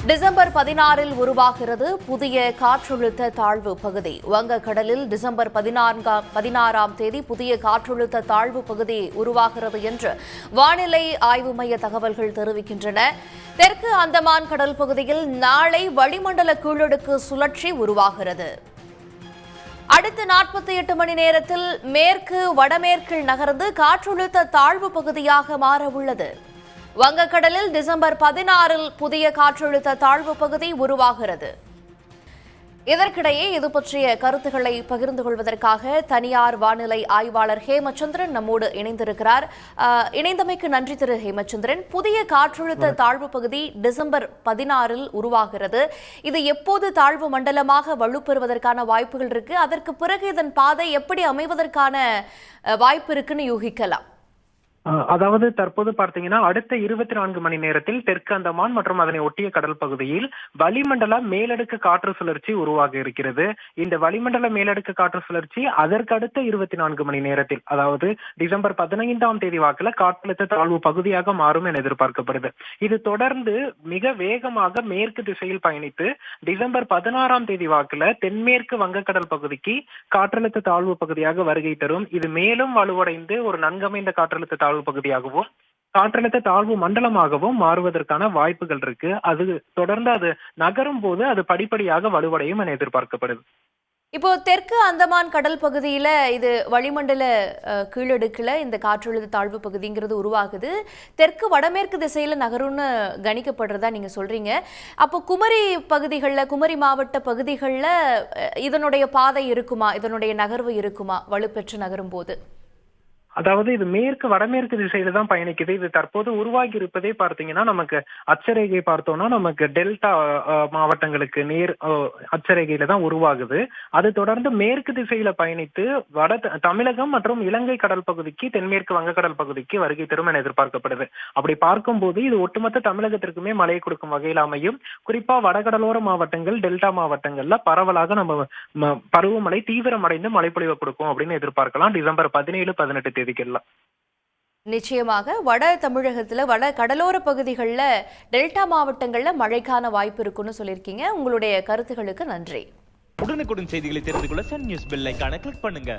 December 16 உருவாகிறது புதிய காற்றழுத்த தாழ்வு பகுதி. வங்கக்கடலில் டிசம்பர் 16ஆம் தேதி புதிய காற்றழுத்த தாழ்வு பகுதி உருவாகிறது என்று வானிலை ஆய்வு மைய தகவல்கள் தெரிவிக்கின்றன. தெற்கு அந்தமான் கடல் பகுதியில் நாளை வளிமண்டல கீழடுக்கு சுழற்சி உருவாகிறது. அடுத்த 48 மணி நேரத்தில் மேற்கு வடமேற்கில் நகர்ந்து காற்றழுத்த தாழ்வு பகுதியாக மாற உள்ளது. வங்கக்கடலில் டிசம்பர் 16 புதிய காற்றழுத்த தாழ்வு பகுதி உருவாகிறது. இதற்கிடையே இது பற்றிய கருத்துக்களை பகிர்ந்து கொள்வதற்காக தனியார் வானிலை ஆய்வாளர் ஹேமச்சந்திரன் நம்மோடு இணைந்திருக்கிறார். இணைந்தமைக்கு நன்றி திரு ஹேமச்சந்திரன். புதிய காற்றழுத்த தாழ்வு பகுதி டிசம்பர் 16 உருவாகிறது. இது எப்போது தாழ்வு மண்டலமாக வலுப்பெறுவதற்கான வாய்ப்புகள் இருக்கு? அதற்கு பிறகு இதன் பாதை எப்படி அமைவதற்கான வாய்ப்பு இருக்குன்னு யூகிக்கலாம்? அதாவது தற்போது பார்த்தீங்கன்னா அடுத்த 24 மணி நேரத்தில் தெற்கு அந்தமான் மற்றும் அதனை ஒட்டிய கடல் பகுதியில் வளிமண்டல மேலடுக்கு காற்று சுழற்சி உருவாக இருக்கிறது. இந்த வளிமண்டல மேலடுக்கு காற்று சுழற்சி அதற்கு அடுத்த 24 மணி நேரத்தில், அதாவது டிசம்பர் 15ஆம் தேதி வாக்குல காற்றழுத்த தாழ்வு பகுதியாக மாறும் என எதிர்பார்க்கப்படுது. இது தொடர்ந்து மிக வேகமாக மேற்கு திசையில் பயணித்து டிசம்பர் 16ஆம் தேதி வாக்குல தென்மேற்கு வங்கக்கடல் பகுதிக்கு காற்றழுத்த தாழ்வு பகுதியாக வருகை தரும். இது மேலும் வலுவடைந்து ஒரு நன்கமைந்த காற்றழுத்த தாழ்வு பகுதியாகவும் காற்றழுத்த தாழ்வு மண்டலமாகவும் மாறுவதற்கான வாய்ப்புகள் இருக்கு. அது தொடர்ந்து அது நகரும் போது அது படிப்படியாக வலுவடையும் என எதிர்பார்க்கப்படுது. இப்போ தெற்கு அந்தமான் கடல் பகுதியில இது வளிமண்டல கீழடுக்குல இந்த காற்றழுத்த தாழ்வு பகுதிங்கிறது உருவாகுது. தெற்கு வடமேற்கு திசையில நகரும்னு கணிக்கப்படுறதா நீங்க சொல்றீங்க. அப்போ குமரி பகுதிகளில், குமரி மாவட்ட பகுதிகளில் இதனுடைய பாதை இருக்குமா, இதனுடைய நகர்வு இருக்குமா வலுப்பெற்று நகரும் போது? அதாவது இது மேற்கு வடமேற்கு திசையில தான் பயணிக்குது. இது தற்போது உருவாகி இருப்பதே பார்த்தீங்கன்னா நமக்கு அச்சரேகை பார்த்தோம்னா நமக்கு டெல்டா மாவட்டங்களுக்கு நேர் அச்சரேகையில தான் உருவாகுது. அது தொடர்ந்து மேற்கு திசையில பயணித்து தமிழகம் மற்றும் இலங்கை கடல் பகுதிக்கு, தென்மேற்கு வங்கக்கடல் பகுதிக்கு வருகை தரும் என எதிர்பார்க்கப்படுது. அப்படி பார்க்கும்போது இது ஒட்டுமொத்த தமிழகத்திற்குமே மழையை கொடுக்கும் வகையில் அமையும். குறிப்பா வடகடலோர மாவட்டங்கள், டெல்டா மாவட்டங்கள்ல பரவலாக நம்ம பருவமழை தீவிரமடைந்து மழைப்பொழிவை கொடுக்கும் அப்படின்னு எதிர்பார்க்கலாம் டிசம்பர் 17-18 தேதி. நிச்சயமாக வட தமிழகத்துல, வட கடலோர பகுதிகளில், டெல்டா மாவட்டங்கள்ல மழைக்கான வாய்ப்பு இருக்குன்னு சொல்லியிருக்கீங்க. உங்களுடைய கருத்துகளுக்கு நன்றி. உடனுக்குடன் செய்திகளை தெரிந்து கொள்ள சன் நியூஸ் பெல் ஐகானை கிளிக் பண்ணுங்க.